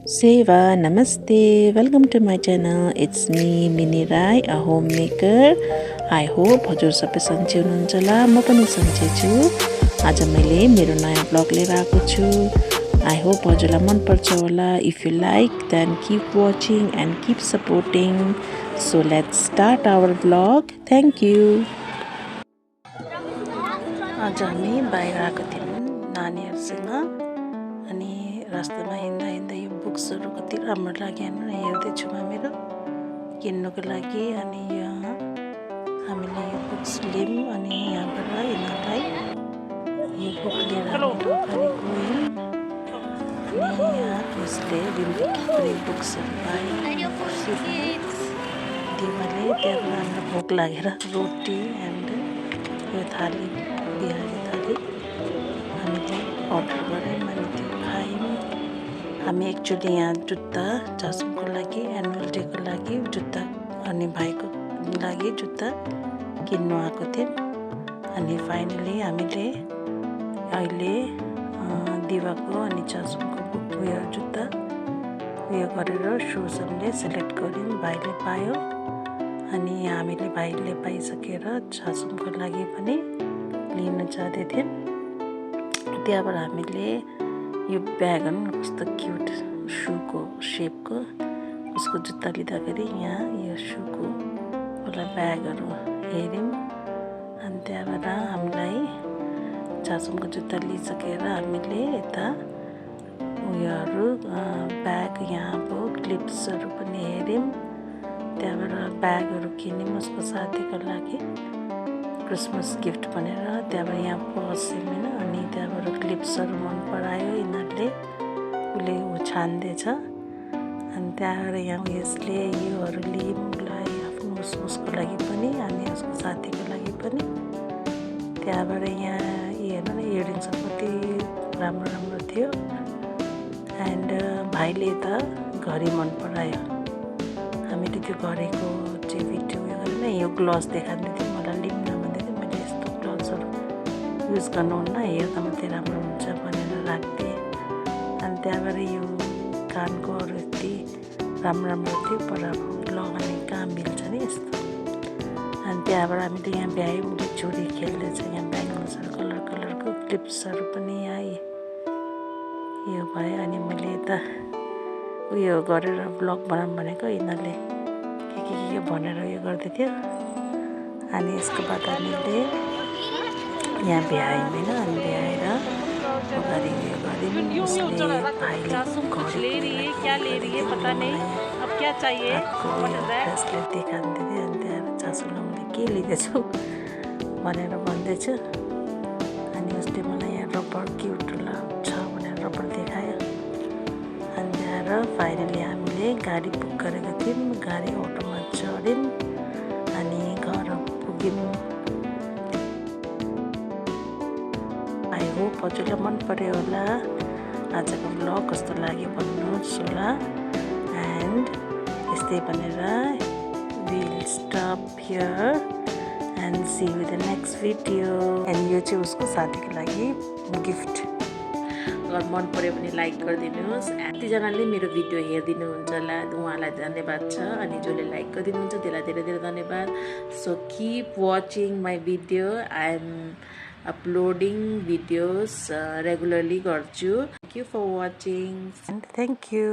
Seva, Namaste, welcome to my channel. It's me, Mini Rai, a homemaker. I hope हजुर सबै सन्चै हुनुहुन्छ होला, म पनि सन्चै छु। आज मैले मेरो नयाँ ब्लग लिएर आएको छु। I hope हजुरलाई मन पर्छ होला. If you like, then keep watching and keep supporting. So let's start our vlog. Thank you. आज हामी बाहिर आएको थियौँ नानीहरूसँग अनि रास्तामा हिँड्दा यो बुक्सहरू कति राम्रो लाग्यो होइन, हेर्दैछु म मेरो किन्नुको लागि। अनि यहाँ हामीले यो बुक्स लियौँ अनि यहाँबाट यिनीहरूलाई यो बुक लिएर हामीले अगाडि गयौँ। अनि यहाँ उसले रिम्बिकको बुक्सहरू पायो दिवाले। त्यहाँबाट हामीलाई भोक लागेर रोटी एन्ड यो थाली, बिहारी थाली हामीले अर्डर गऱ्यौँ अनि त्यो खायौँ। हामी एक्चुअली यहाँ जुत्ता चासुको लागि एनुअल डेको लागि जुत्ता अनि भाइको लागि जुत्ता किन्नु आएको थियौँ। अनि फाइनली हामीले अहिले दिवाको अनि चासुको बुक उयो जुत्ता उयो गरेर सुज हामीले सेलेक्ट गऱ्यौँ, भाइले पायो। अनि हामीले भाइले पाइसकेर चासुको लागि पनि लिन जाँदै थियौँ। त्यहाँबाट हामीले यो ब्याग कस्तो क्युट सुको सेपको उसको जुत्ता लिँदाखेरि यहाँ यो सुको वाला ब्यागहरू हेऱ्यौँ। अनि त्यहाँबाट हामीलाई चासुको जुत्ता लिइसकेर हामीले यता उयोहरू ब्याग यहाँ अब क्लिप्सहरू पनि हेऱ्यौँ। त्यहाँबाट ब्यागहरू किन्यौँ उसको साथीको लागि क्रिसमस गिफ्ट भनेर। त्यहाँबाट यहाँ पस्यौँ होइन, अनि त्यहाँबाट क्लिप्सहरू मन परायो यिनीहरूले, उसले छान्दैछ। अनि त्यहाँबाट यहाँ यसले योहरू लियौँ उसलाई, आफ्नो उसको लागि पनि अनि उसको साथीको लागि पनि। त्यहाँबाट यहाँ हेर्नु न इयरिङ्सहरू कति राम्रो राम्रो थियो। एन्ड भाइले त घडी मन परायो। हामीले त्यो घडीको चाहिँ भिडियो उयो गरेर यो ग्लस देखाउँदै थियो, मलाई लिउँ न भन्दै थियो। मैले यस्तो ग्लसहरू युज गर्नुहुन्न, हेर्दा मात्रै राम्रो हुन्छ भनेर राख्थेँ। अनि त्यहाँबाट यो कानकोहरू यति राम्रो राम्रो थियो, पर अब लगाउने कहाँ मिल्छ नि यस्तो। अनि त्यहाँबाट हामीले यहाँ भ्यायौँ, उसले चुरी खेल्दैछ, यहाँ ब्याङ्गल्सहरू कलर कलरको क्लिप्सहरू पनि यहाँ यो भयो। अनि मैले यता उयो गरेर ब्लग बनाऊँ भनेको यिनीहरूले के भनेर उयो गर्दै थियो। अनि यसको बाद हामीले यहाँ भ्यायौँ होइन, अनि भ्याएर अगाडि उयो गऱ्यौँ। उसले भाइले ब्रेसलेट देखाउँदै थियो। अनि त्यहाँबाट चासुलाई मैले के लिँदैछु भनेर भन्दैछु। अनि उसले मलाई यहाँ रबर क्युट छ भनेर रबर देखायो। अनि त्यहाँबाट फाइनली हामीले गाडी बुक गरेको थियौँ, गाडी अटोमा चढ्यौँ अनि घर पुग्यौँ। आई होप हजुरलाई मन पर्यो होला आजको ब्लग, कस्तो लाग्यो भन्नुहोस् होला। एन्ड यस्तै भनेर will stop here and see you the next video. And यो चाहिँ उसको साथीको लागि गिफ्ट। अगर मन पर्यो भने लाइक गरिदिनुहोस्। कतिजनाले मेरो भिडियो हेरिदिनुहुन्छ होला, उहाँलाई धन्यवाद छ। अनि जसले लाइक गरिदिनुहुन्छ त्यसलाई धेरै धेरै धन्यवाद। So keep watching my video. I am uploading videos regularly गर्छु। Thank you for watching and thank you.